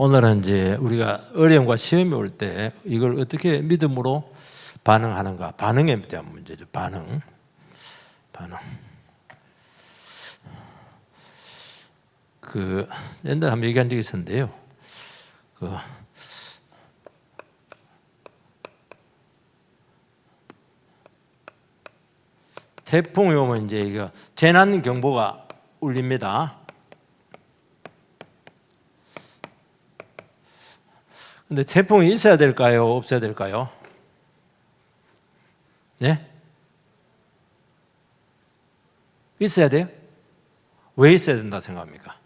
오늘은 이제 우리가 어려움과 시험이 올 때 이걸 어떻게 믿음으로 반응하는가, 반응에 대한 문제죠. 반응. 옛날에 한번 얘기한 적이 있었는데요. 태풍이 오면 이제 이거 재난 경보가 울립니다. 근데 태풍이 있어야 될까요? 없어야 될까요? 네? 있어야 돼요? 왜 있어야 된다 생각합니까?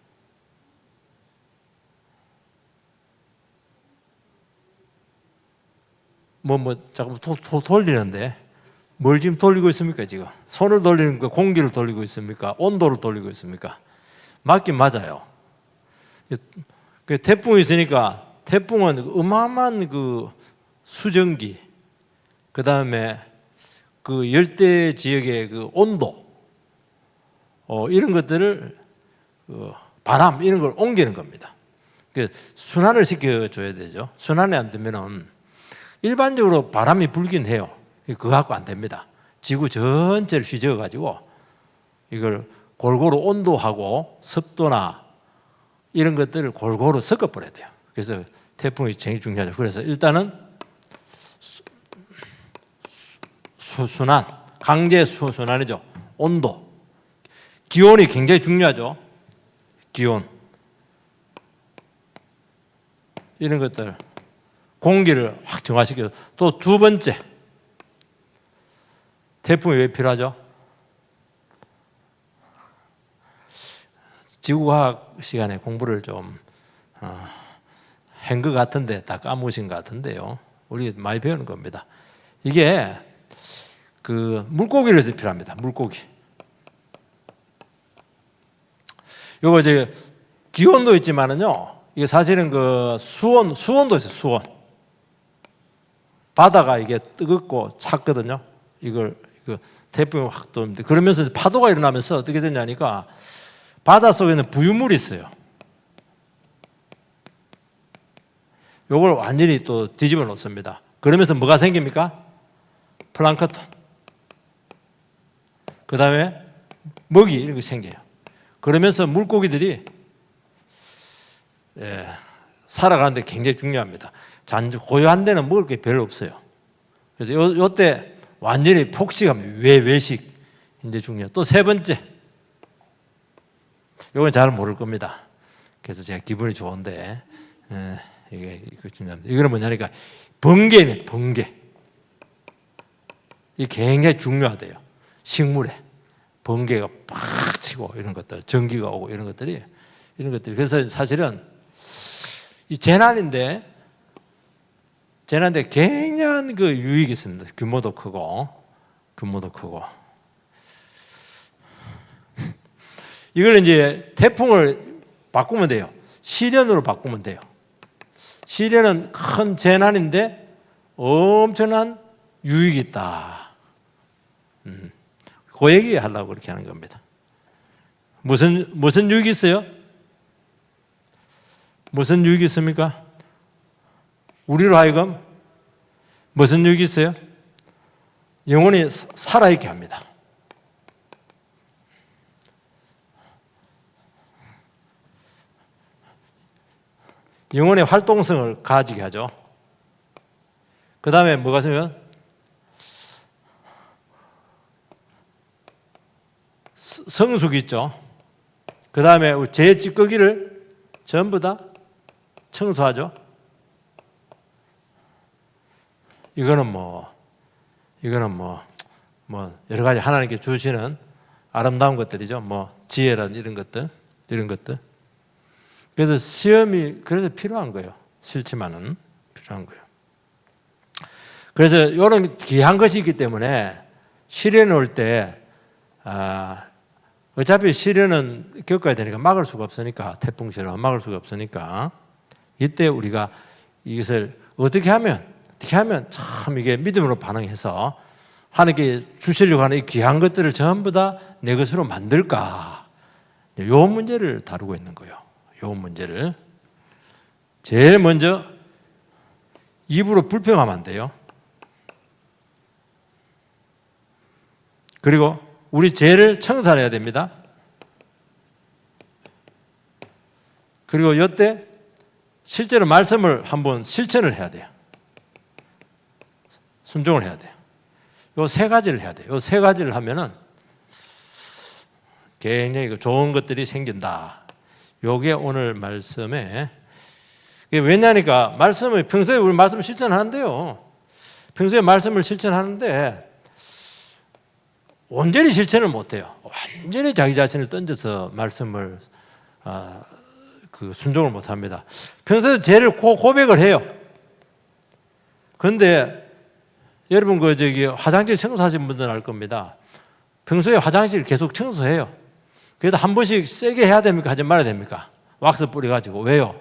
자꾸 돌리는데 뭘 지금 돌리고 있습니까? 지금 손을 돌리는 거, 공기를 돌리고 있습니까? 온도를 돌리고 있습니까? 맞긴 맞아요. 태풍이 있으니까 태풍은 어마어마한 수증기, 그 다음에 열대 지역의 온도, 이런 것들을 바람 이런 걸 옮기는 겁니다. 순환을 시켜줘야 되죠. 순환이 안 되면은 일반적으로 바람이 불긴 해요. 그거 갖고 안 됩니다. 지구 전체를 휘저어 가지고 이걸 골고루 온도하고 습도나 이런 것들을 골고루 섞어 버려야 돼요. 그래서 태풍이 굉장히 중요하죠. 그래서 일단은 순환, 강제 순환이죠. 온도, 기온이 굉장히 중요하죠. 기온, 이런 것들, 공기를 확 정화시켜서. 또 두 번째, 태풍이 왜 필요하죠? 지구과학 시간에 공부를 좀 한 것 같은데 다 까먹으신 것 같은데요. 우리 많이 배우는 겁니다. 이게 물고기를 위해서 필요합니다. 물고기. 요거 이제 기온도 있지만은요, 이게 사실은 수온도 있어요. 수온. 바다가 이게 뜨겁고 찼거든요. 이거 태풍이 확 도는데, 그러면서 파도가 일어나면서 어떻게 되냐니까 바다 속에는 부유물이 있어요. 요걸 완전히 또 뒤집어 놓습니다. 그러면서 뭐가 생깁니까? 플랑크톤. 그 다음에 먹이 이런 게 생겨요. 그러면서 물고기들이 살아가는데 굉장히 중요합니다. 고요한 데는 먹을 게 별로 없어요. 그래서 요때 완전히 폭식하면 외식 이제 중요해요. 또 세 번째, 요건 잘 모를 겁니다. 그래서 제가 기분이 좋은데 이게 중요합니다. 이거는 뭐냐니까 번개네, 번개. 이게 굉장히 중요하대요. 식물에 번개가 팍 치고 이런 것들, 전기가 오고 이런 것들이. 그래서 사실은 이 재난인데 굉장한 유익이 있습니다. 규모도 크고. 이걸 이제 태풍을 바꾸면 돼요. 시련으로 바꾸면 돼요. 시련은 큰 재난인데 엄청난 유익이 있다. 그 얘기 하려고 그렇게 하는 겁니다. 무슨 유익이 있어요? 무슨 유익이 있습니까? 우리로 하여금 무슨 유익이 있어요? 영혼이 살아있게 합니다. 영혼의 활동성을 가지게 하죠. 그 다음에 뭐가 있으면 성숙이 있죠. 그 다음에 제 찌꺼기를 전부 다 청소하죠. 이거는 여러 가지 하나님께 주시는 아름다운 것들이죠. 지혜란 이런 것들. 그래서 시험이 그래서 필요한 거예요. 싫지만은 필요한 거예요. 그래서 이런 귀한 것이 있기 때문에 시련이 올 때 어차피 시련은 겪어야 되니까 막을 수가 없으니까, 태풍 시련은 막을 수가 없으니까 이때 우리가 이것을 어떻게 하면 참 이게 믿음으로 반응해서 하나님께 주시려고 하는 이 귀한 것들을 전부 다 내 것으로 만들까? 요 문제를 다루고 있는 거예요. 요 문제를. 제일 먼저 입으로 불평하면 안 돼요. 그리고 우리 죄를 청산해야 됩니다. 그리고 이때 실제로 말씀을 한번 실천을 해야 돼요. 순종을 해야 돼요. 요 세 가지를 해야 돼요. 요 세 가지를 하면은 굉장히 좋은 것들이 생긴다. 요게 오늘 말씀에, 왜냐니까 말씀을 평소에 우리 말씀을 실천하는데요. 평소에 말씀을 실천하는데 온전히 실천을 못해요. 완전히 자기 자신을 던져서 말씀을 순종을 못합니다. 평소에 죄를 고백을 해요. 그런데 여러분 화장실 청소하신 분들은 알 겁니다. 평소에 화장실 계속 청소해요. 그래도 한 번씩 세게 해야 됩니까? 하지 말아야 됩니까? 왁스 뿌려가지고. 왜요?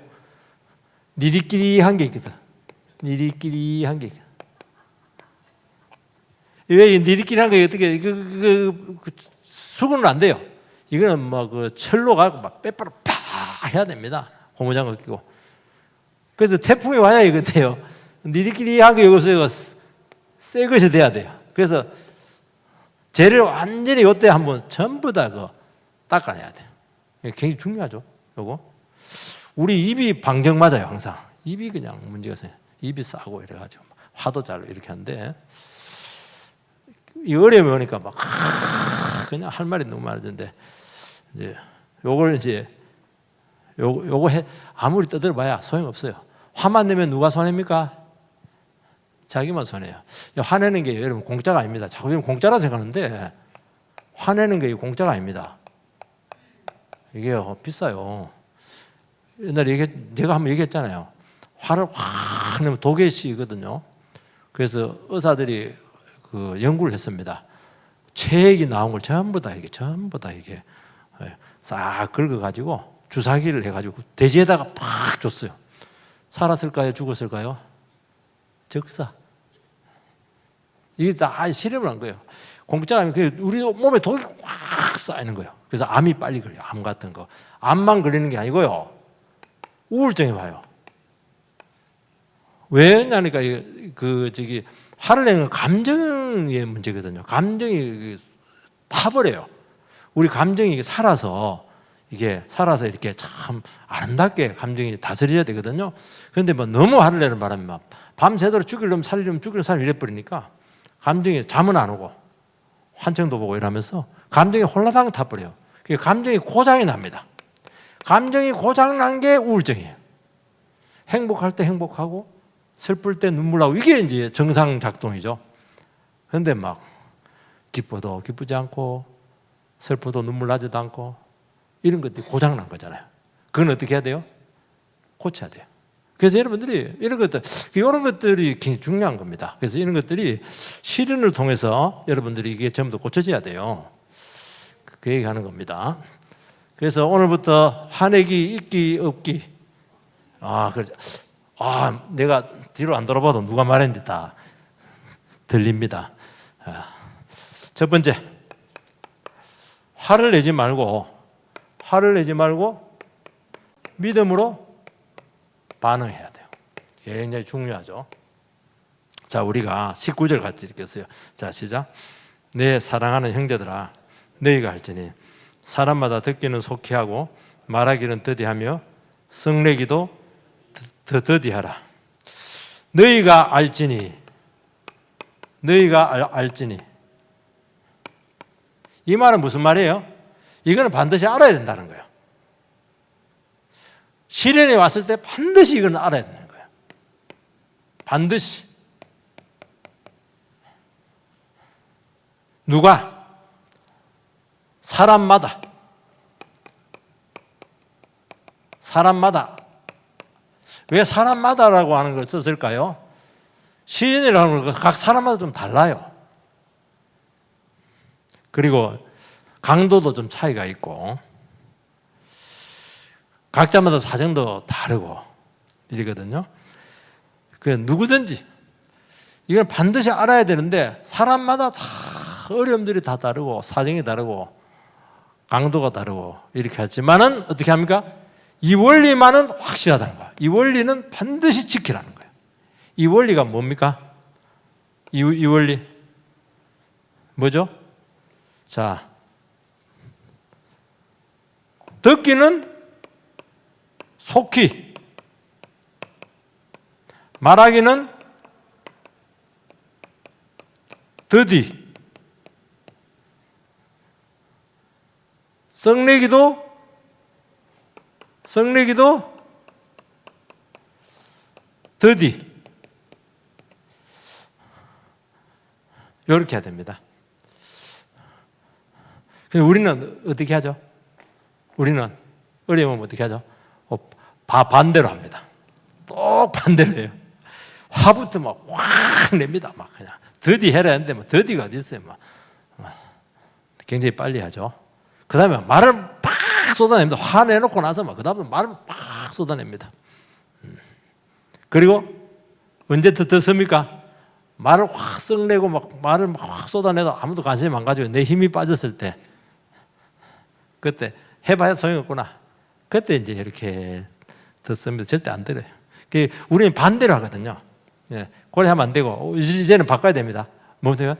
니리끼리한 게 있거든. 니리끼리한 게 있거든. 왜 니리끼리한 게 어떻게 수건은 안 돼요. 이거는 철로 가고 빼빠로 팍 해야 됩니다. 고무장갑 끼고. 그래서 태풍이 와야 이거돼요. 니리끼리한 게 여기서 새 것이 돼야 돼요. 그래서 죄를 완전히 이때 한번 전부 다 닦아내야 돼요. 굉장히 중요하죠. 요거. 우리 입이 방정 맞아요. 항상 입이 그냥 문제가 있어요. 입이 싸고 이래가지고 화도 잘 이렇게 하는데 이 어려움이 오니까 그냥 할 말이 너무 많은데 이제 요걸 이제 요거 아무리 떠들어봐야 소용없어요. 화만 내면 누가 손해입니까? 자기만 손해요. 화내는 게 여러분 공짜가 아닙니다. 자꾸 여러분 공짜라 생각하는데 화내는 게 공짜가 아닙니다. 이게 비싸요. 옛날에 제가 한번 얘기했잖아요. 화를 확 내면 독에 씌거든요. 그래서 의사들이 연구를 했습니다. 체액이 나온 걸 전부 다 이게 싹 긁어가지고 주사기를 해가지고 돼지에다가 팍 줬어요. 살았을까요? 죽었을까요? 적사. 이게 다 실험을 한 거예요. 공짜가 아니고 우리 몸에 독이 확 쌓이는 거예요. 그래서 암이 빨리 걸려요. 암 같은 거. 암만 걸리는 게 아니고요. 우울증이 와요. 왜냐니까 화를 내는 건 감정의 문제거든요. 감정이 타버려요. 우리 감정이 살아서 이렇게 참 아름답게 감정이 다스려야 되거든요. 그런데 너무 화를 내는 바람에 밤새도록 죽이려면 살리려면 이래버리니까 감정이 잠은 안 오고 환청도 보고 이러면서 감정이 홀라당 타버려요. 감정이 고장이 납니다. 감정이 고장난 게 우울증이에요. 행복할 때 행복하고 슬플 때 눈물 나고 이게 이제 정상 작동이죠. 그런데 기뻐도 기쁘지 않고 슬퍼도 눈물 나지도 않고 이런 것들이 고장난 거잖아요. 그건 어떻게 해야 돼요? 고쳐야 돼요. 그래서 여러분들이 이런 것들이 굉장히 중요한 겁니다. 그래서 이런 것들이 실현을 통해서 여러분들이 이게 전부 다 고쳐져야 돼요. 그 얘기하는 겁니다. 그래서 오늘부터 화내기, 있기, 없기. 내가 뒤로 안 돌아봐도 누가 말했는지 다 들립니다. 첫 번째, 화를 내지 말고 믿음으로 반응해야 돼요. 굉장히 중요하죠. 자, 우리가 19절 같이 읽겠어요. 자, 시작. 내 사랑하는 형제들아, 너희가 알지니 사람마다 듣기는 속히 하고 말하기는 더디하며 성내기도 더 더디하라. 너희가 알지니 이 말은 무슨 말이에요? 이거는 반드시 알아야 된다는 거예요. 시련이 왔을 때 반드시 이건 알아야 되는 거예요. 반드시. 누가? 사람마다. 왜 사람마다라고 하는 걸 썼을까요? 시련이라는 건 각 사람마다 좀 달라요. 그리고 강도도 좀 차이가 있고 각자마다 사정도 다르고 이러거든요. 누구든지 이건 반드시 알아야 되는데 사람마다 다 어려움들이 다 다르고 사정이 다르고 강도가 다르고 이렇게 하지만은 어떻게 합니까? 이 원리만은 확실하다는 거야. 이 원리는 반드시 지키라는 거예요. 이 원리가 뭡니까? 이 원리 뭐죠? 자, 듣기는 속히, 말하기는 더디, 썩내기도 더디. 이렇게 해야 됩니다. 우리는 어떻게 하죠? 우리는 어려우면 어떻게 하죠? 반대로 합니다. 똑 반대로 해요. 화부터 막 확 냅니다. 막 그냥 더디 해라 했는데 뭐 더디가 어디 있어요? 막 굉장히 빨리 하죠. 그 다음에 말을 팍 쏟아냅니다. 화내놓고 나서 막 그 다음에 말을 팍 쏟아냅니다. 그리고 언제 더 씁니까? 말을 확 썩내고 막 말을 막 확 쏟아내도 아무도 관심 안 가지고 내 힘이 빠졌을 때, 그때 해봐야 소용없구나. 그때 이제 이렇게 듣습니다. 절대 안 들어요. 우리는 반대로 하거든요. 예, 그래 하면 안 되고 이제는 바꿔야 됩니다. 뭐냐면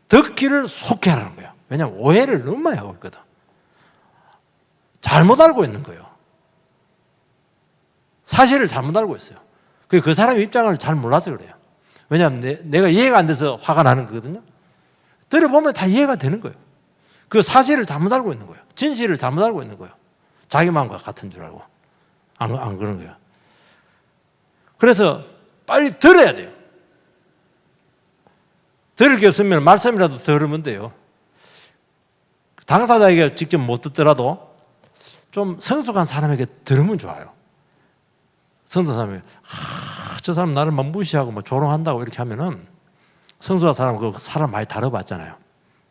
듣기를 속히 하라는 거예요. 왜냐하면 오해를 너무 많이 하고 있거든. 잘못 알고 있는 거예요. 사실을 잘못 알고 있어요. 그 사람의 입장을 잘 몰라서 그래요. 왜냐하면 내가 이해가 안 돼서 화가 나는 거거든요. 들어보면 다 이해가 되는 거예요. 그 사실을 잘못 알고 있는 거예요. 진실을 잘못 알고 있는 거예요. 자기 마음과 같은 줄 알고. 안 그런 거예요. 그래서 빨리 들어야 돼요. 들을 게 없으면 말씀이라도 들으면 돼요. 당사자에게 직접 못 듣더라도 좀 성숙한 사람에게 들으면 좋아요. 성숙한 사람이 저 사람 나를 막 무시하고 뭐 조롱한다고 이렇게 하면은, 성숙한 사람은 그 사람 많이 다뤄봤잖아요.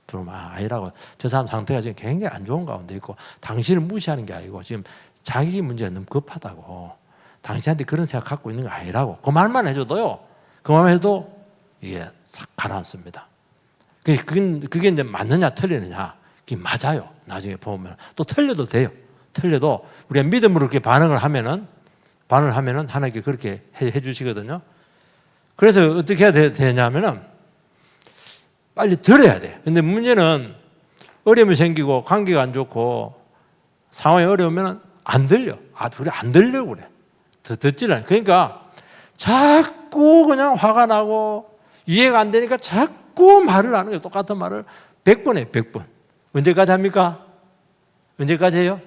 그러면 아니라고, 저 사람 상태가 지금 굉장히 안 좋은 가운데 있고 당신을 무시하는 게 아니고 지금 자기 문제가 너무 급하다고, 당신한테 그런 생각 갖고 있는 거 아니라고, 그 말만 해줘도요, 그 말만 해도 이게 싹 가라앉습니다. 그게 이제 맞느냐 틀리느냐, 그게 맞아요. 나중에 보면 또 틀려도 돼요. 틀려도 우리가 믿음으로 그렇게 반응을 하면은 하나님께 그렇게 해주시거든요. 그래서 어떻게 해야 되냐면은 빨리 들어야 돼. 근데 문제는 어려움이 생기고 관계가 안 좋고 상황이 어려우면 안 들려. 둘이 안 들려고 그래. 듣질 않아. 그러니까 자꾸 그냥 화가 나고 이해가 안 되니까 자꾸 말을 하는 거예요. 똑같은 말을 100번 해요. 100번. 언제까지 합니까? 언제까지 해요?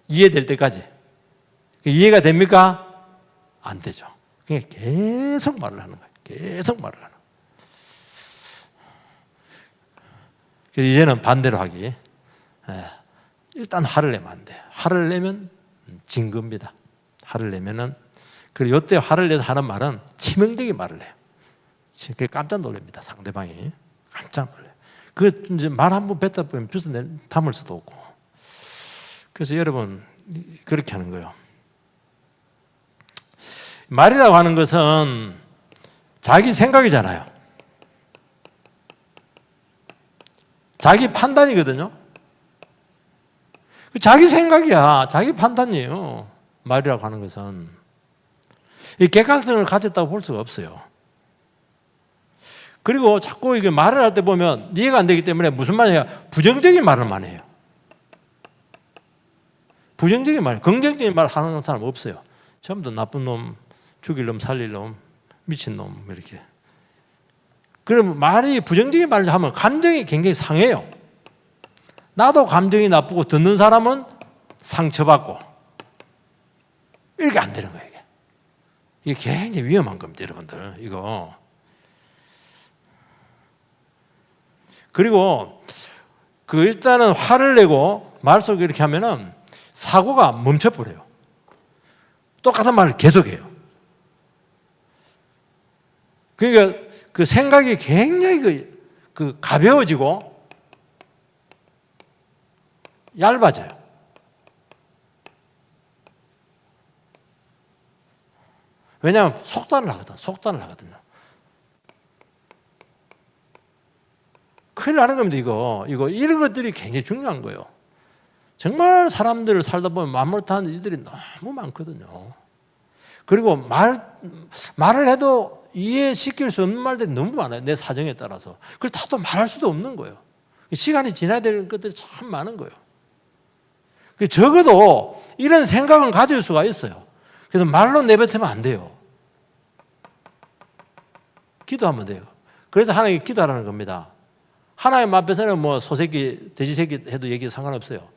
이해될 때까지. 이해가 됩니까? 안 되죠. 그냥 계속 말을 하는 거예요. 계속 말을 하는 거예요. 이제는 반대로 하기. 일단 화를 내면 안 돼요. 화를 내면 진 겁니다. 화를 내면은, 그리고 이때 화를 내서 하는 말은 치명적인 말을 해요. 깜짝 놀랍니다. 상대방이 깜짝 놀라요. 그 이제 말 한 번 뱉다 보면 주워 담을 수도 없고. 그래서 여러분 그렇게 하는 거예요. 말이라고 하는 것은 자기 생각이잖아요. 자기 판단이거든요. 자기 생각이야. 자기 판단이에요. 말이라고 하는 것은. 이 객관성을 가졌다고 볼 수가 없어요. 그리고 자꾸 이게 말을 할 때 보면 이해가 안 되기 때문에 무슨 말이냐, 부정적인 말을만 해요. 부정적인 말, 긍정적인 말 하는 사람 없어요. 전부 다 나쁜 놈, 죽일 놈, 살릴 놈, 미친 놈, 이렇게. 그럼 말이 부정적인 말을 하면 감정이 굉장히 상해요. 나도 감정이 나쁘고 듣는 사람은 상처받고, 이렇게 안 되는 거예요. 이게 굉장히 위험한 겁니다, 여러분들. 이거. 그리고 일단은 화를 내고 말 속에 이렇게 하면은 사고가 멈춰버려요. 똑같은 말을 계속해요. 그러니까 그 생각이 굉장히 가벼워지고 얇아져요. 왜냐하면 속단을 하거든요. 큰일 나는 겁니다, 이런 것들이 굉장히 중요한 거예요. 정말 사람들을 살다 보면 맘 못하는 일들이 너무 많거든요. 그리고 말을 해도 이해시킬 수 없는 말들이 너무 많아요. 내 사정에 따라서. 그래서 다도 말할 수도 없는 거예요. 시간이 지나야 될 것들이 참 많은 거예요. 적어도 이런 생각은 가질 수가 있어요. 그래서 말로 내뱉으면 안 돼요. 기도하면 돼요. 그래서 하나님께 기도하라는 겁니다. 하나님 앞에서는 뭐 소새끼, 돼지새끼 해도 얘기 상관없어요.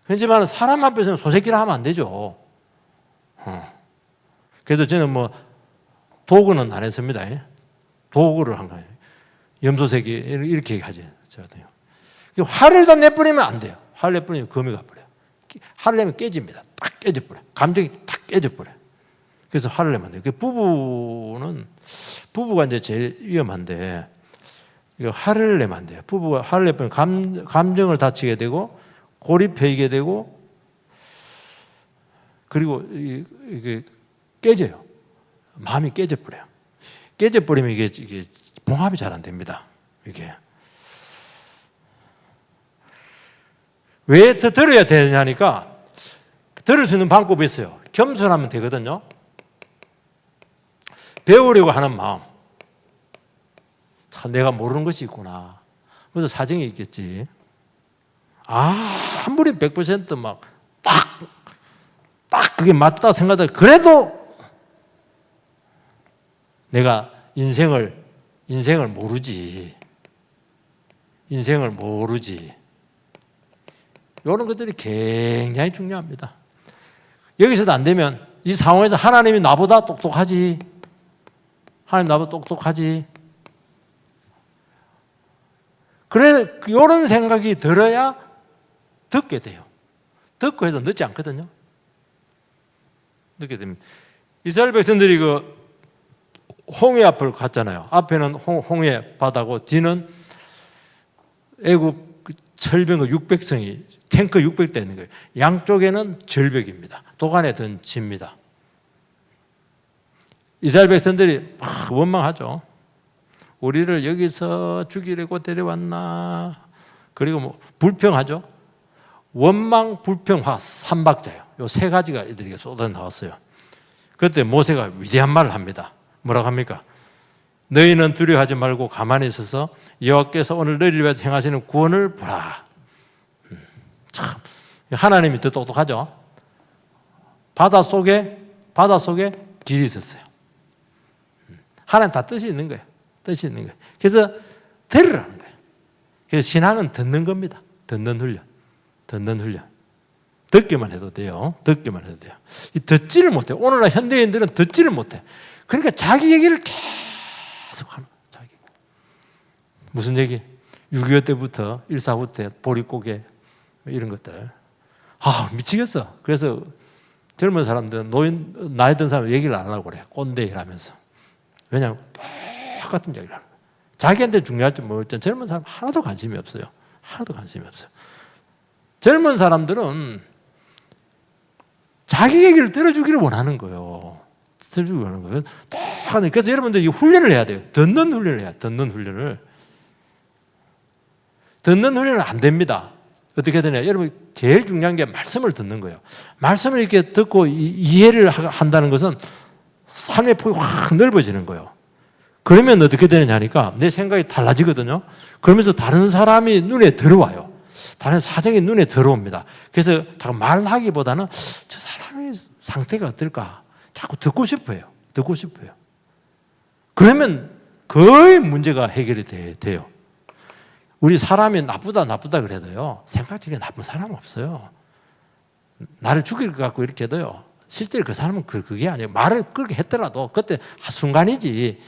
그렇지만 사람 앞에서는 소새끼라 하면 안 되죠. 그래도 저는 뭐 도구는 안 했습니다. 도구를 한 거예요. 염소새끼 이렇게 얘기하지. 화를 다 내버리면 안 돼요. 화를 내버리면 금이 가버려요. 화를 내면 깨집니다. 딱 깨져버려요. 감정이 딱 깨져버려요. 그래서 화를 내면 안 돼요. 부부가 이제 제일 위험한데, 화를 내면 안 돼요. 부부가 화를 내면 감정을 다치게 되고, 고립해지게 되고, 그리고 이게 깨져요. 마음이 깨져버려요. 깨져버리면 이게 봉합이 잘 안 됩니다. 이게. 왜 더 들어야 되냐니까, 들을 수 있는 방법이 있어요. 겸손하면 되거든요. 배우려고 하는 마음. 참 내가 모르는 것이 있구나. 그래서 사정이 있겠지. 아무리 100% 딱 그게 맞다 생각하다 그래도 내가 인생을 모르지. 인생을 모르지. 이런 것들이 굉장히 중요합니다. 여기서도 안 되면 이 상황에서 하나님이 나보다 똑똑하지. 하나님 나보다 똑똑하지. 그래, 이런 생각이 들어야 듣게 돼요. 듣고 해도 늦지 않거든요. 늦게 됩니다. 이스라엘 백성들이 그 홍해 앞을 갔잖아요. 앞에는 홍해 바다고 뒤는 애굽 철병 600성이 탱크 600대 있는 거예요. 양쪽에는 절벽입니다. 도간에 던집니다. 이스라엘 백성들이 막 원망하죠. 우리를 여기서 죽이려고 데려왔나. 그리고 뭐 불평하죠. 원망, 불평, 화, 삼박자예요. 이 세 가지가 이들에게 쏟아 나왔어요. 그때 모세가 위대한 말을 합니다. 뭐라고 합니까? 너희는 두려워하지 말고 가만히 있어서 여호와께서 오늘 너희를 위해서 행하시는 구원을 보라. 참 하나님이 더 똑똑하죠. 바다 속에 길이 있었어요. 하나님 다 뜻이 있는 거예요. 뜻이 있는 거예요. 그래서 들으라는 거예요. 그래서 신앙은 듣는 겁니다. 듣는 훈련. 듣기만 해도 돼요. 듣기만 해도 돼요. 듣지를 못해요. 오늘날 현대인들은 듣지를 못해. 그러니까 자기 얘기를 계속 하는 거예요. 자기. 무슨 얘기? 6.25 때부터 1.4후 때 보릿고개 이런 것들. 미치겠어. 그래서 젊은 사람들은 나이 든 사람 얘기를 안 하려고 그래요. 꼰대 일하면서. 왜냐하면 똑같은 얘기를 하는 거예요. 자기한테 중요할지 모르겠지만 젊은 사람 하나도 관심이 없어요. 하나도 관심이 없어요. 젊은 사람들은 자기 얘기를 들어주기를 원하는 거예요. 들어주기를 원하는 거예요. 똑같은. 그래서 여러분들 이 훈련을 해야 돼요. 듣는 훈련을 해야 돼요. 듣는 훈련을. 듣는 훈련은 안 됩니다. 어떻게 되냐? 여러분 제일 중요한 게 말씀을 듣는 거예요. 말씀을 이렇게 듣고 이해를 한다는 것은 삶의 폭이 확 넓어지는 거예요. 그러면 어떻게 되느냐니까 내 생각이 달라지거든요. 그러면서 다른 사람이 눈에 들어와요. 다른 사정이 눈에 들어옵니다. 그래서 자꾸 말하기보다는 저 사람의 상태가 어떨까? 자꾸 듣고 싶어요. 듣고 싶어요. 그러면 거의 문제가 해결이 돼요. 우리 사람이 나쁘다 그래도요. 생각적인 나쁜 사람은 없어요. 나를 죽일 것 같고 이렇게 해도요. 실제로 그 사람은 그게 아니에요. 말을 그렇게 했더라도 그때 순간이지.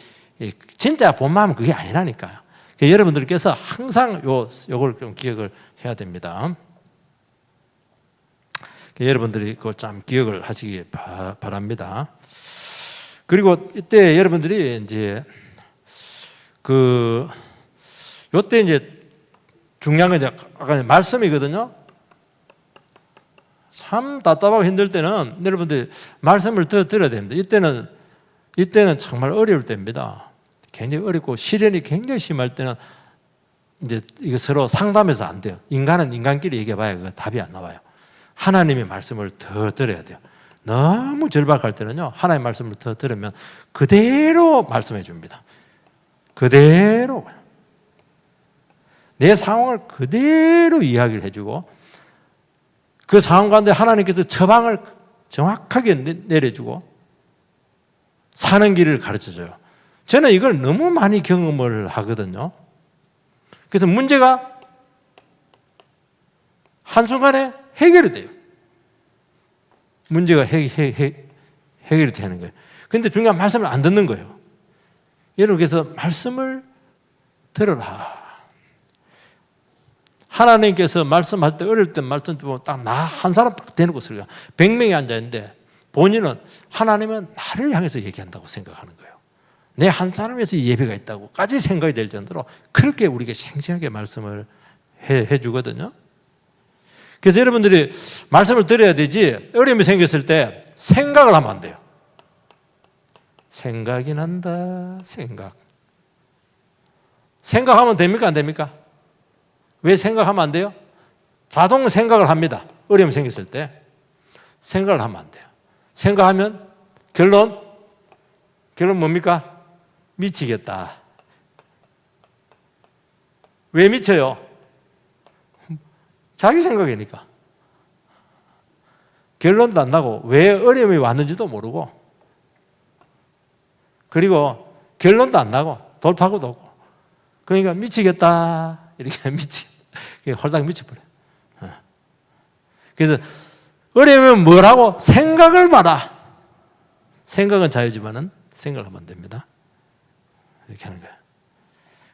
진짜 본 마음은 그게 아니라니까요. 여러분들께서 항상 요걸 좀 기억을 해야 됩니다. 여러분들이 그걸 좀 기억을 하시기 바랍니다. 그리고 이때 여러분들이 이제 요때 이제 중요한 건 이제 아까 말씀이거든요. 참 답답하고 힘들 때는 여러분들이 말씀을 더 들어야 됩니다. 이때는 정말 어려울 때입니다. 굉장히 어렵고 시련이 굉장히 심할 때는 이제 이거 서로 상담해서 안 돼요. 인간은 인간끼리 얘기해봐야 그 답이 안 나와요. 하나님의 말씀을 더 들어야 돼요. 너무 절박할 때는요, 하나님의 말씀을 더 들으면 그대로 말씀해 줍니다. 그대로. 내 상황을 그대로 이야기를 해주고, 그 상황 가운데 하나님께서 처방을 정확하게 내려주고, 사는 길을 가르쳐줘요. 저는 이걸 너무 많이 경험을 하거든요. 그래서 문제가 한순간에 해결이 돼요. 문제가 해결이 되는 거예요. 그런데 중요한 말씀을 안 듣는 거예요. 여러분, 그래서 말씀을 들어라. 하나님께서 말씀할 때, 어릴 때 말씀 보면 딱 나 한 사람 딱 대놓고 소리가 100명이 앉아있는데 본인은 하나님은 나를 향해서 얘기한다고 생각하는 거예요. 내 한 사람에서 예배가 있다고까지 생각이 될 정도로 그렇게 우리에게 생생하게 말씀을 해주거든요. 그래서 여러분들이 말씀을 들어야 되지, 어려움이 생겼을 때 생각을 하면 안 돼요. 생각이 난다, 생각. 생각하면 됩니까? 안 됩니까? 왜 생각하면 안 돼요? 자동 생각을 합니다. 어려움이 생겼을 때. 생각을 하면 안 돼요. 생각하면 결론 뭡니까? 미치겠다. 왜 미쳐요? 자기 생각이니까. 결론도 안 나고 왜 어려움이 왔는지도 모르고, 그리고 결론도 안 나고 돌파구도 없고, 그러니까 미치겠다 이렇게 홀딱 미쳐버려요. 그래서 어려우면 뭘 하고? 생각을 마라. 생각은 자유지만은 생각하면 안 됩니다. 이렇게 하는 거예요.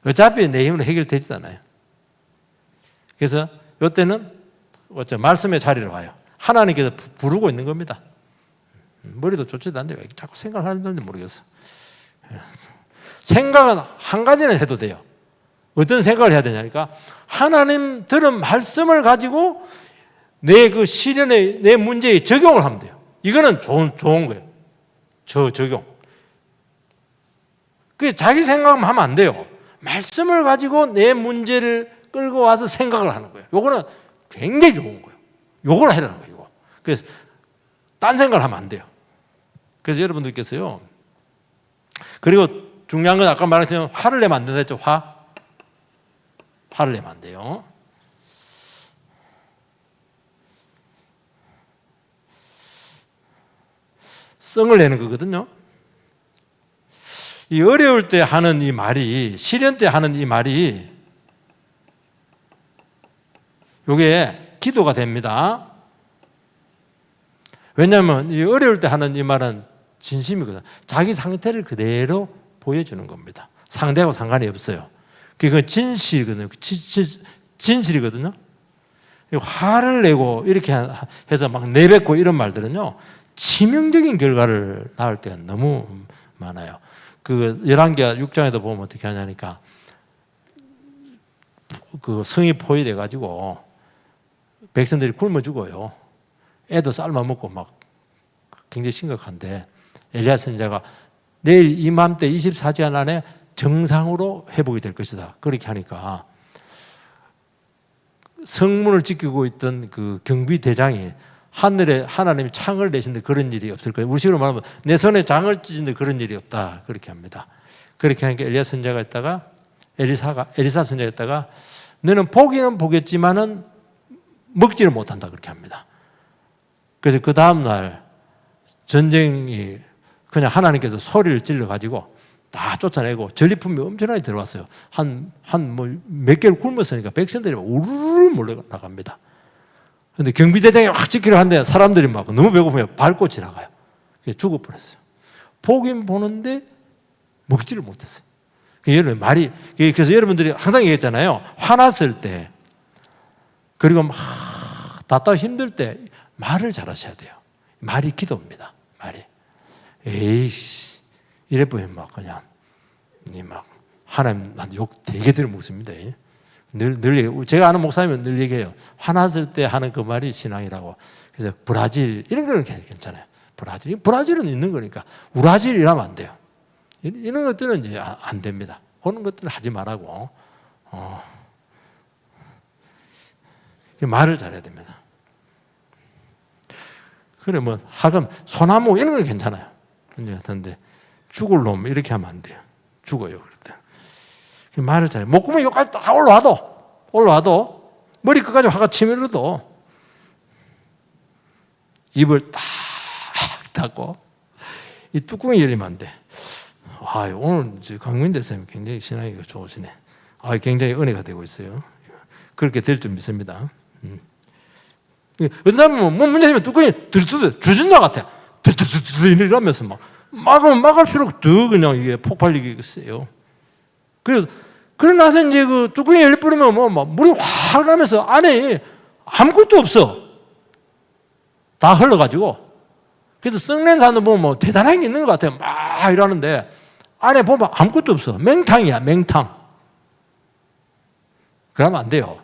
어차피 내 힘으로 해결되지 않아요. 그래서 이때는 말씀의 자리로 와요. 하나님께서 부르고 있는 겁니다. 머리도 좋지도 않는데 왜 자꾸 생각을 하는지 모르겠어. 생각은 한 가지는 해도 돼요. 어떤 생각을 해야 되냐니까, 하나님 들은 말씀을 가지고 내 그 시련에, 내 문제에 적용을 하면 돼요. 이거는 좋은 거예요. 적용. 그 자기 생각만 하면 안 돼요. 말씀을 가지고 내 문제를 끌고 와서 생각을 하는 거예요. 요거는 굉장히 좋은 거예요. 요걸 하라는 거예요. 이거. 그래서 딴 생각을 하면 안 돼요. 그래서 여러분들께서요. 그리고 중요한 건 아까 말했지만 화를 내면 안 된다 했죠. 화를 내면 안 돼요. 성을 내는 거거든요. 이 어려울 때 하는 이 말이, 시련 때 하는 이 말이, 이게 기도가 됩니다. 왜냐하면 이 어려울 때 하는 이 말은 진심이거든요. 자기 상태를 그대로 보여주는 겁니다. 상대하고 상관이 없어요. 그건 진실이거든요. 진실이거든요. 화를 내고 이렇게 해서 막 내뱉고 이런 말들은요, 치명적인 결과를 낳을 때가 너무 많아요. 그 열왕기하 6장에도 보면 어떻게 하냐니까, 그 성이 포위돼 가지고 백성들이 굶어 죽어요. 애도 삶아 먹고 막 굉장히 심각한데, 엘리야 선지자가 내일 이맘때 24시간 안에 정상으로 회복이 될 것이다. 그렇게 하니까 성문을 지키고 있던 그 경비대장이 하늘에 하나님이 창을 내신데 그런 일이 없을 거예요. 우리식으로 말하면 내 손에 장을 찢는데 그런 일이 없다. 그렇게 합니다. 그렇게 하니까 엘리야 선지자가 있다가 엘리사 선지자가 있다가 너는 보기는 보겠지만은 먹지를 못한다. 그렇게 합니다. 그래서 그 다음날 전쟁이 그냥 하나님께서 소리를 질러가지고 다 쫓아내고 전리품이 엄청나게 들어왔어요. 몇 개를 굶었으니까 백성들이 막 우르르 몰려나갑니다. 근데 경비대장이 확 지키려 하는데 사람들이 막 너무 배고프면 밟고 지나가요. 죽어버렸어요. 보긴 보는데 먹지를 못했어요. 그래서 여러분들이 항상 얘기했잖아요. 화났을 때, 그리고 막 답답 힘들 때 말을 잘하셔야 돼요. 말이 기도입니다. 말이. 에이씨. 이래 보면 막 그냥, 하나님 나한테 욕 되게 들어먹습니다. 늘 제가 아는 목사님은 늘 얘기해요. 화났을 때 하는 그 말이 신앙이라고. 그래서 브라질 이런 거는 괜찮아요. 브라질은 있는 거니까 우라질 이러면 안 돼요. 이런 것들은 이제 안 됩니다. 그런 것들은 하지 말라고. 말을 잘해야 됩니다. 그래 뭐 하금 소나무 이런 건 괜찮아요. 문제 같은데 죽을 놈 이렇게 하면 안 돼요. 죽어요. 그럴 때 말을 잘해. 목구멍 여기까지 딱 올라와도 머리 끝까지 화가 치밀어도 입을 딱 닫고 이 뚜껑이 열리면 안 돼. 오늘 강민대 선생님 굉장히 신앙이 좋으시네. 굉장히 은혜가 되고 있어요. 그렇게 될 줄 믿습니다. 어떤 사람은 뭐 문제 생기면 뚜껑이 들뜨 주전자 같아. 들뜨 이러면서 막으면 막을수록 더 그냥 이게 폭발력이 세요. 그러고 나서 이제 그 뚜껑이 열려버리면 물이 확 나면서 안에 아무것도 없어. 다 흘러가지고. 그래서 썩는 사람도 보면 대단한 게 있는 것 같아요. 막 이러는데 안에 보면 아무것도 없어. 맹탕이야, 맹탕. 그러면 안 돼요.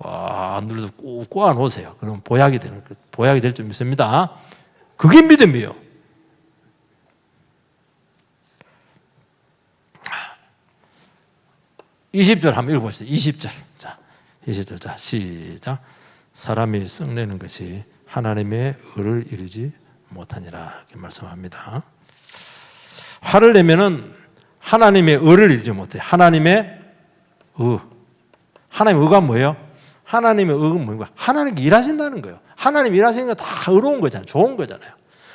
꽉 눌러서 꾹 꼬아 놓으세요. 그럼 보약이 될 줄 믿습니다. 그게 믿음이에요. (20절) 한번 읽어보시죠. 20절. 자, 20절. 자, 시작. 사람이 썩내는 것이 하나님의 의를 이루지 못하니라. 이렇게 말씀합니다. 화를 내면은 하나님의 의를 이루지 못해. 하나님의 의가 뭐예요? 하나님의 의가 뭐예요? 하나님이 일하신다는 거예요. 하나님 일하시는 거 다 의로운 거잖아요. 좋은 거잖아요.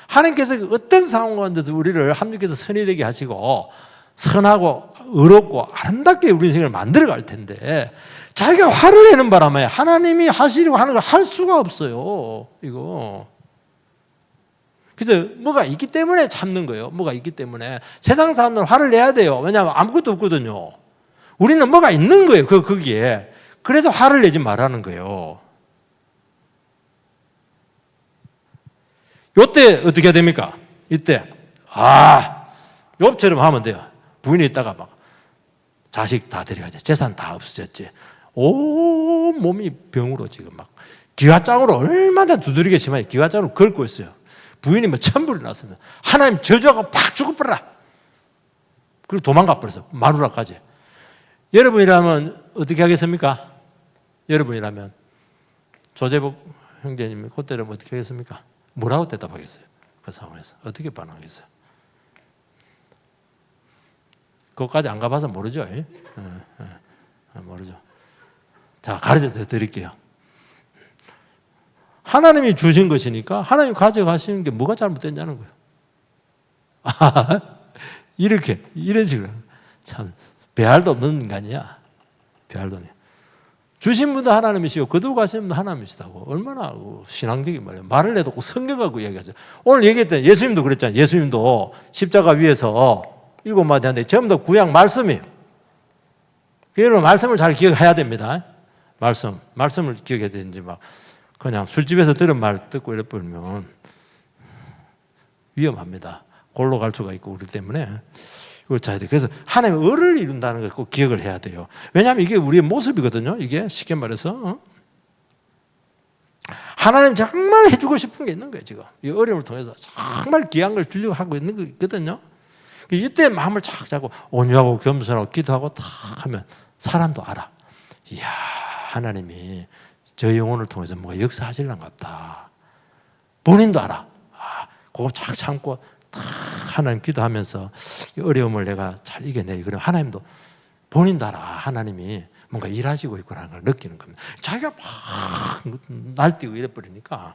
하나님께서 어떤 상황 가운데도 우리를 하나님께서 선이 되게 하시고 선하고 의롭고 아름답게 우리 인생을 만들어 갈 텐데 자기가 화를 내는 바람에 하나님이 하시려고 하는 걸 할 수가 없어요. 이거. 그래서 뭐가 있기 때문에 참는 거예요. 뭐가 있기 때문에. 세상 사람들은 화를 내야 돼요. 왜냐하면 아무것도 없거든요. 우리는 뭐가 있는 거예요. 거기에. 그래서 화를 내지 말라는 거예요. 요때 어떻게 해야 됩니까? 이때 욥처럼 하면 돼요. 부인이 있다가 막 자식 다 데려가지. 재산 다 없어졌지. 온 몸이 병으로 지금 막 기와장으로 얼마나 두드리겠지만 기와장으로 긁고 있어요. 부인이 뭐 천불이 났으면 하나님 저주하고 팍 죽어버려라. 그리고 도망가 버렸어. 마누라까지. 여러분이라면 어떻게 하겠습니까? 여러분이라면 조재복 형제님이 그때라면 어떻게 하겠습니까? 뭐라고 대답하겠어요? 그 상황에서 어떻게 반응하겠어요? 그것까지 안 가봐서 모르죠. 모르죠. 자, 가르쳐 드릴게요. 하나님이 주신 것이니까 하나님 가져가시는 게 뭐가 잘못됐냐는 거예요. 이런 식으로. 참, 배알도 없는 인간이야. 배알도 없네. 주신 분도 하나님이시고 거두고 가시는 분도 하나님이시다고. 얼마나 신앙적인 말이에요. 말을 해도 꼭 성경 갖고 이야기하죠. 오늘 얘기했잖아요. 예수님도 그랬잖아요. 예수님도 십자가 위에서 7마디 하는데 전부 다 구약 말씀이에요. 그러면 말씀을 잘 기억해야 됩니다. 말씀을 기억해야 되는지 막 그냥 술집에서 들은 말 듣고 이래버리면 위험합니다. 골로 갈 수가 있고 그렇기 때문에 이걸 잘해야 돼요. 그래서 하나님의 의를 이룬다는 걸 꼭 기억을 해야 돼요. 왜냐하면 이게 우리의 모습이거든요. 이게 쉽게 말해서 하나님 정말 해주고 싶은 게 있는 거예요. 지금 이 어려움을 통해서 정말 귀한 걸 주려고 하고 있는 거 있거든요. 이때 마음을 착 잡고 온유하고 겸손하고 기도하고 탁 하면 사람도 알아. 이야, 하나님이 저 영혼을 통해서 뭔가 역사하시려는가 보다. 본인도 알아. 그거 착 참고 탁 하나님 기도하면서 이 어려움을 내가 잘 이겨내. 그럼 하나님도 본인도 알아. 하나님이 뭔가 일하시고 있구나라는 걸 느끼는 겁니다. 자기가 막 날뛰고 이래버리니까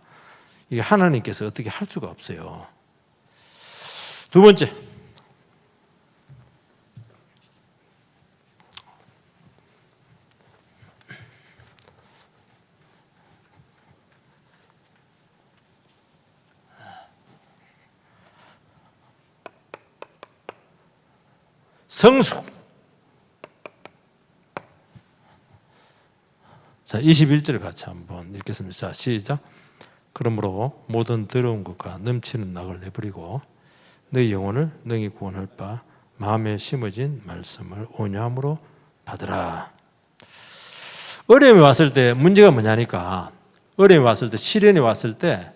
이게 하나님께서 어떻게 할 수가 없어요. 두 번째. 성숙. 자, 21절을 같이 한번 읽겠습니다. 자, 시작. 그러므로 모든 더러운 것과 넘치는 낙을 내버리고 너희 영혼을 능히 구원할 바 마음에 심어진 말씀을 온유함으로 받으라. 어려움이 왔을 때 문제가 뭐냐니까, 어려움이 왔을 때, 시련이 왔을 때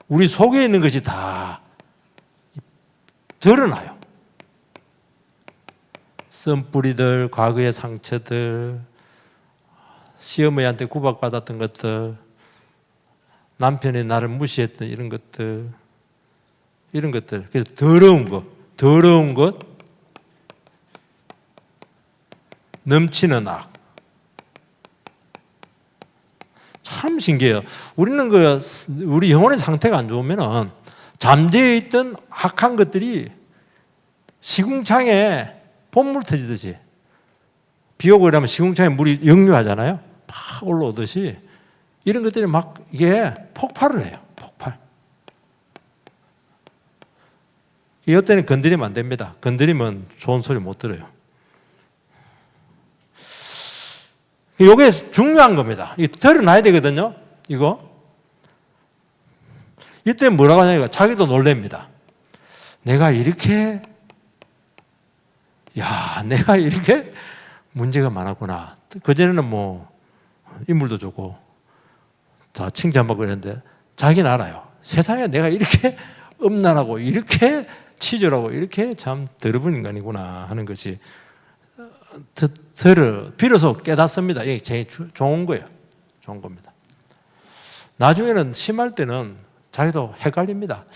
우리 속에 있는 것이 다 드러나요. 쓴뿌리들, 과거의 상처들, 시어머니한테 구박받았던 것들, 남편이 나를 무시했던 이런 것들. 그래서 더러운 것, 넘치는 악. 참 신기해요. 우리는 우리 영혼의 상태가 안 좋으면은 잠재해 있던 악한 것들이 시궁창에 봇물 터지듯이, 비 오고 이러면 시궁창에 물이 역류하잖아요. 막 올라오듯이 이런 것들이 막 이게 폭발을 해요. 폭발. 이때는 건드리면 안 됩니다. 건드리면 좋은 소리 못 들어요. 이게 중요한 겁니다. 이거 드러나야 되거든요. 이거. 이때 뭐라고 하냐니까 자기도 놀랍니다. 내가 이렇게 문제가 많았구나. 그전에는 뭐 인물도 좋고 다 칭찬받고 그랬는데 자기는 알아요. 세상에 내가 이렇게 음란하고 이렇게 치졸하고 이렇게 참 더러운 인간이구나 하는 것이 비로소 깨닫습니다. 이게 제일 좋은 거예요. 좋은 겁니다. 나중에는 심할 때는 자기도 헷갈립니다.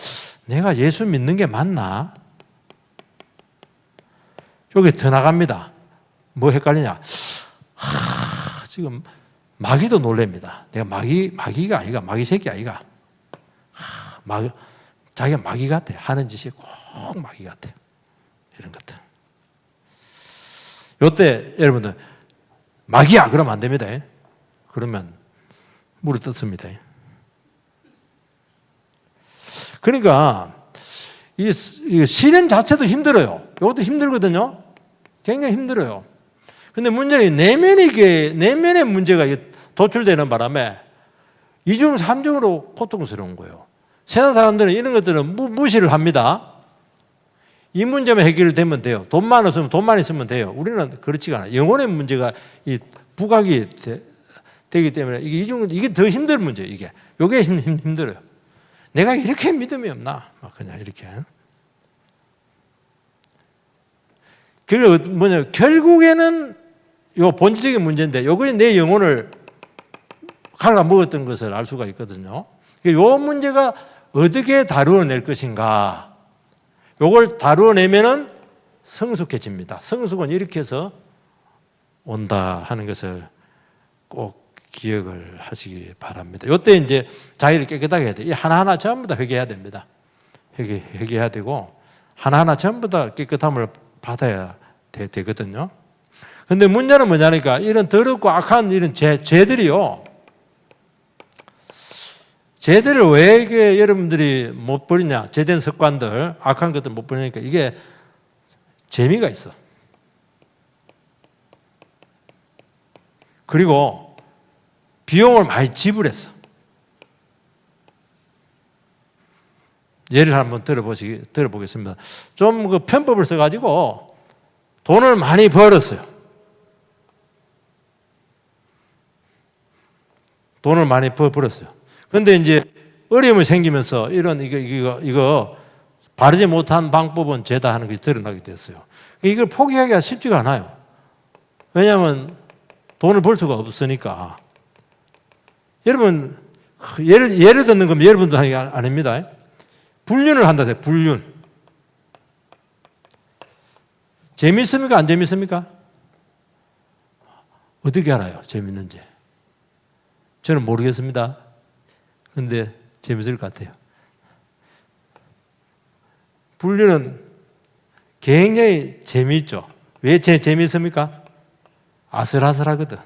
내가 예수 믿는 게 맞나? 여기 더 나갑니다. 뭐 헷갈리냐? 지금 마귀도 놀랍니다. 내가 마귀가 아이가, 마귀 새끼 아이가. 자기가 마귀 같아. 하는 짓이 꼭 마귀 같아. 이런 것들. 요때 여러분들 마귀야 그러면 안 됩니다. 그러면 물을 뜯습니다. 그러니까 이 실현 자체도 힘들어요. 이것도 힘들거든요. 굉장히 힘들어요. 근데 문제는 내면의 문제가 도출되는 바람에 이중 삼중으로 고통스러운 거예요. 세상 사람들은 이런 것들은 무시를 합니다. 이 문제만 해결되면 돼요. 돈만 있으면 돼요. 우리는 그렇지가 않아요. 영혼의 문제가 부각이 되기 때문에 이게 더 힘든 문제예요. 이게 힘들어요. 내가 이렇게 믿음이 없나? 막 그냥 이렇게. 그리고 결국에는 요 본질적인 문제인데 요거에 내 영혼을 갉아먹었던 것을 알 수가 있거든요. 요 문제가 어떻게 다루어낼 것인가. 요걸 다루어내면은 성숙해집니다. 성숙은 이렇게 해서 온다 하는 것을 꼭 기억을 하시기 바랍니다. 요때 이제 자기를 깨끗하게 해야 돼요. 이 하나하나 전부 다 회개해야 됩니다. 회개해야 되고 하나하나 전부 다 깨끗함을 받아야 되거든요. 근데 문제는 뭐냐니까 이런 더럽고 악한 이런 죄들이요. 죄들을 왜 이게 여러분들이 못 버리냐? 죄된 습관들, 악한 것들 못 버리니까 이게 재미가 있어. 그리고 비용을 많이 지불했어. 예를 한번 들어보겠습니다. 좀 그 편법을 써가지고 돈을 많이 벌었어요. 돈을 많이 벌었어요. 그런데 이제 어려움이 생기면서 이거 바르지 못한 방법은 죄다 하는 것이 드러나게 됐어요. 이걸 포기하기가 쉽지가 않아요. 왜냐하면 돈을 벌 수가 없으니까. 여러분 예를 듣는 건 여러분도 하는 게 아닙니다. 불륜을 한다세요. 불륜. 재밌습니까? 안 재밌습니까? 어떻게 알아요? 재밌는지. 저는 모르겠습니다. 근데 재밌을 것 같아요. 불륜은 굉장히 재미있죠. 왜 재미있습니까? 아슬아슬하거든.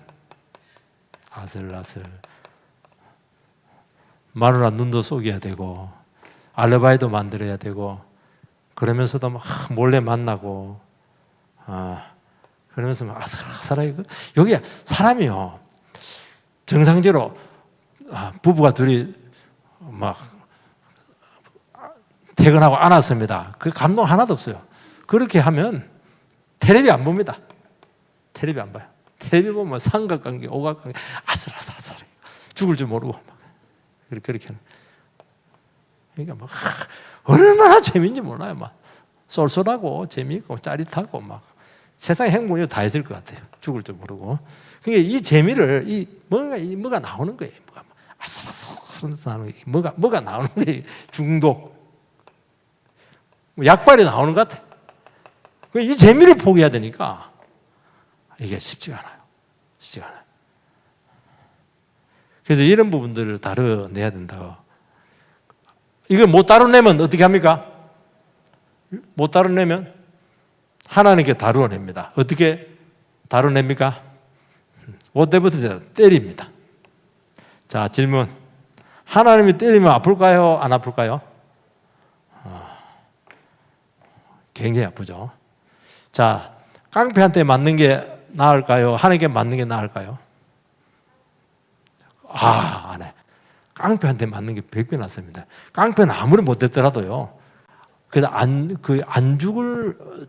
아슬아슬. 마누라 눈도 속여야 되고 알리바이도 만들어야 되고 그러면서도 막 몰래 만나고 그러면서 막 아슬아슬하게 여기 사람이요. 정상적으로 부부가 둘이 막 퇴근하고 안았습니다. 그 감동 하나도 없어요. 그렇게 하면 텔레비 안 봅니다. 텔레비 안 봐요. 텔레비 보면 삼각관계, 오각관계 아슬아슬아슬해. 죽을 줄 모르고 막 그렇게 하는. 그러니까 막 얼마나 재미인지 몰라요. 막 쏠쏠하고 재미있고 짜릿하고 막 세상에 행복이 다 있을 것 같아요. 죽을 줄 모르고. 그러니까 이 재미를 뭐가 나오는 거예요. 뭐가 아슬아슬 나는 뭐가 나오는 거예요. 중독. 약발이 나오는 것 같아. 이 재미를 포기해야 되니까 이게 쉽지가 않아요. 쉽지가 않아요. 그래서 이런 부분들을 다뤄내야 된다. 이걸 못 다뤄내면 어떻게 합니까? 못 다뤄내면 하나님께 다루어냅니다. 어떻게 다뤄냅니까? 못되부터 때립니다. 자, 질문. 하나님이 때리면 아플까요? 안 아플까요? 굉장히 아프죠. 자, 깡패한테 맞는 게 나을까요? 하나님께 맞는 게 나을까요? 안 해. 깡패한테 맞는 게 100배 낫습니다. 깡패는 아무리 못됐더라도요,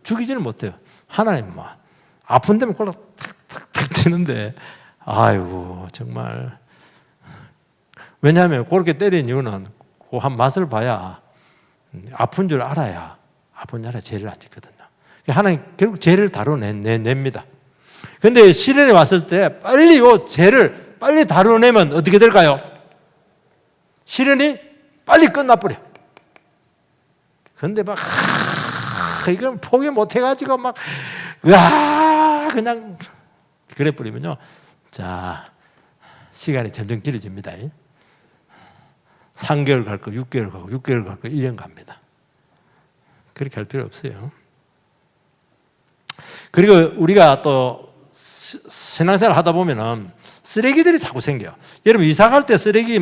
죽이지는 못해요. 하나님은 아픈 데면 꼴로 탁탁탁 치는데, 아이고, 정말. 왜냐하면 그렇게 때린 이유는 그 한 맛을 봐야, 아픈 줄 알아야, 죄를 안 짓거든요. 하나님 결국 죄를 다뤄냅니다. 근데 시련이 왔을 때 빨리 죄를 빨리 다뤄내면 어떻게 될까요? 시련이 빨리 끝나버려. 그런데 이건 포기 못해가지고 그냥 그래버리면요. 자, 시간이 점점 길어집니다. 3개월 갈 거, 6개월 가고, 6개월 갈 거, 1년 갑니다. 그렇게 할 필요 없어요. 그리고 우리가 또 신앙생활 하다 보면은 쓰레기들이 자꾸 생겨요. 여러분, 이사 갈 때 쓰레기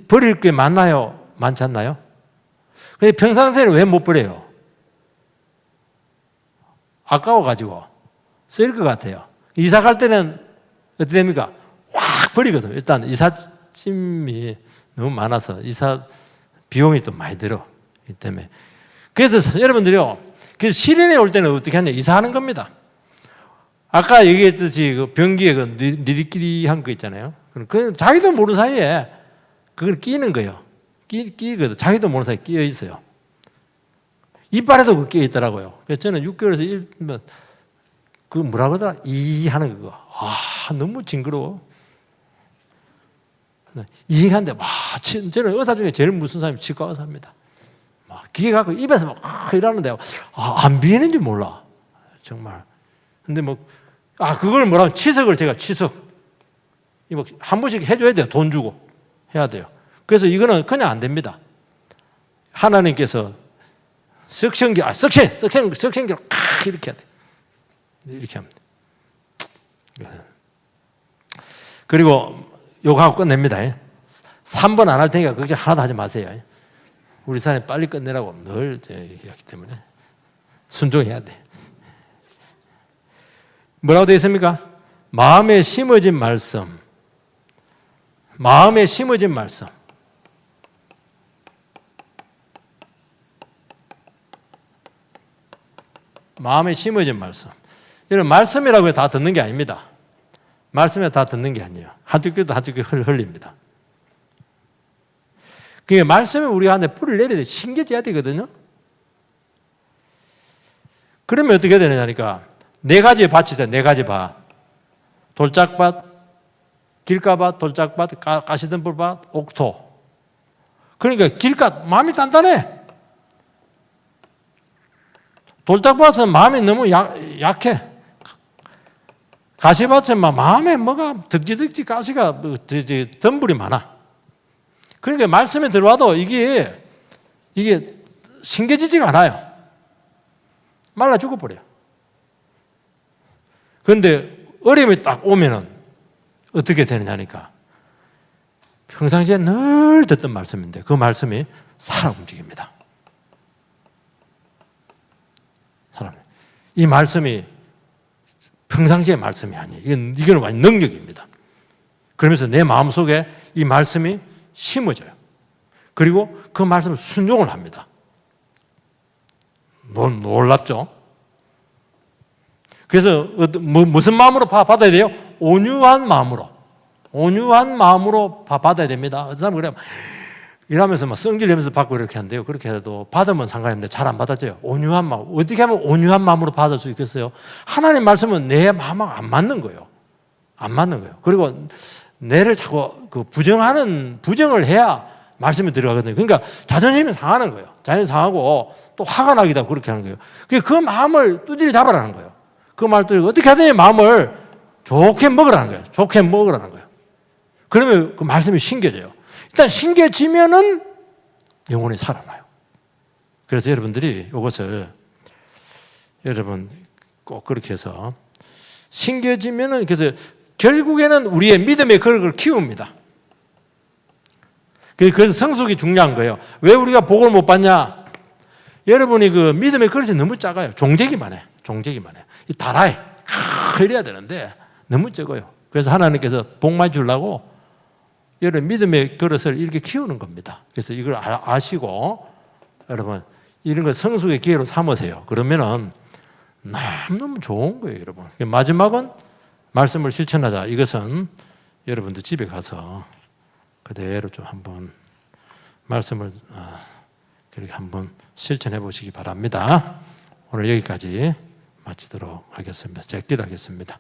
버릴 게 많나요? 많지 않나요? 근데 평상시에는 왜 못 버려요? 아까워가지고 쓸 것 같아요. 이사 갈 때는 어떻게 됩니까? 확 버리거든요. 일단 이삿짐이 너무 많아서 이사 비용이 좀 많이 들어. 이 때문에. 그래서 여러분들이요, 그 시련에 올 때는 어떻게 하냐? 이사하는 겁니다. 아까 얘기했듯이 그 변기에 그 니들끼리 한 거 있잖아요. 그 자기도 모르는 사이에 그걸 끼는 거예요. 끼거든. 자기도 모르는 사이에 끼어 있어요. 이빨에도 그 끼어 있더라고요. 그래서 저는 6개월에서 그 뭐라 그러더라? 이 하는 거. 너무 징그러워. 이해하는데, 저는 의사 중에 제일 무슨 사람이 치과 의사입니다. 기계 갖고 입에서 막 이러는데, 안 비는지 몰라. 정말. 근데 그걸 뭐라고, 치석. 한 번씩 해줘야 돼요. 돈 주고. 해야 돼요. 그래서 이거는 그냥 안 됩니다. 하나님께서 석션기로 이렇게 해야 돼. 이렇게 합니다. 그리고 요거 하고 끝냅니다. 3번 안 할 테니까 걱정 하나도 하지 마세요. 우리 사람이 빨리 끝내라고 늘 얘기하기 때문에 순종해야 돼. 뭐라고 되어 있습니까? 마음에 심어진 말씀. 마음에 심어진 말씀. 마음에 심어진 말씀. 여러분, 말씀이라고 해서 다 듣는 게 아닙니다. 말씀에 다 듣는 게 아니에요. 한두 귀도 한두 귀 흘립니다. 그게 말씀이 우리 안에 뿌리를 내려야 돼. 심겨져야 되거든요. 그러면 어떻게 되느냐니까, 4가지의 밭이죠. 4가지 밭. 돌짝밭, 길가밭, 돌짝밭, 가시덤불밭, 옥토. 그러니까 길가 마음이 단단해. 돌짝밭은 마음이 너무 약해. 가시밭은 마음에 뭐가 득지득지 가시가 덤불이 많아. 그러니까 말씀에 들어와도 이게 심겨지지가 않아요. 말라 죽어버려요. 그런데 어려움이 딱 오면은 어떻게 되느냐니까, 평상시에 늘 듣던 말씀인데 그 말씀이 살아 움직입니다. 이 말씀이 평상시의 말씀이 아니에요. 이건 완전 능력입니다. 그러면서 내 마음속에 이 말씀이 심어져요. 그리고 그 말씀을 순종을 합니다. 놀랍죠? 그래서 무슨 마음으로 받아야 돼요? 온유한 마음으로. 온유한 마음으로 받아야 됩니다. 어떤 사람은 그래요. 이러면서 성질내면서 받고 이렇게 한대요. 그렇게 해도 받으면 상관없는데 잘 안 받아져요. 온유한 마음. 어떻게 하면 온유한 마음으로 받을 수 있겠어요? 하나님 말씀은 내 마음하고 안 맞는 거예요. 안 맞는 거예요. 그리고 내를 자꾸 그 부정을 해야 말씀이 들어가거든요. 그러니까 자존심이 상하는 거예요. 자존심 상하고 또 화가 나기도 하고 그렇게 하는 거예요. 그 마음을 두드려 잡으라는 거예요. 그 말을 또 어떻게 하든지 마음을 좋게 먹으라는 거예요. 좋게 먹으라는 거예요. 그러면 그 말씀이 신겨져요. 일단 신겨지면은 영혼이 살아나요. 그래서 여러분들이 이것을 여러분 꼭 그렇게 해서 신겨지면은 그래서 결국에는 우리의 믿음의 그릇을 키웁니다. 그래서 성숙이 중요한 거예요. 왜 우리가 복을 못 받냐? 여러분이 그 믿음의 그릇이 너무 작아요. 종재기만 해. 이 다라이 이래야 되는데 너무 적어요. 그래서 하나님께서 복 많이 주려고 여러분 믿음의 그릇을 이렇게 키우는 겁니다. 그래서 이걸 아시고 여러분 이런 걸 성숙의 기회로 삼으세요. 그러면은 너무 좋은 거예요, 여러분. 마지막은 말씀을 실천하자. 이것은 여러분들 집에 가서 그대로 좀 한번 말씀을 그렇게 한번 실천해 보시기 바랍니다. 오늘 여기까지 마치도록 하겠습니다. 제가 기도하겠습니다.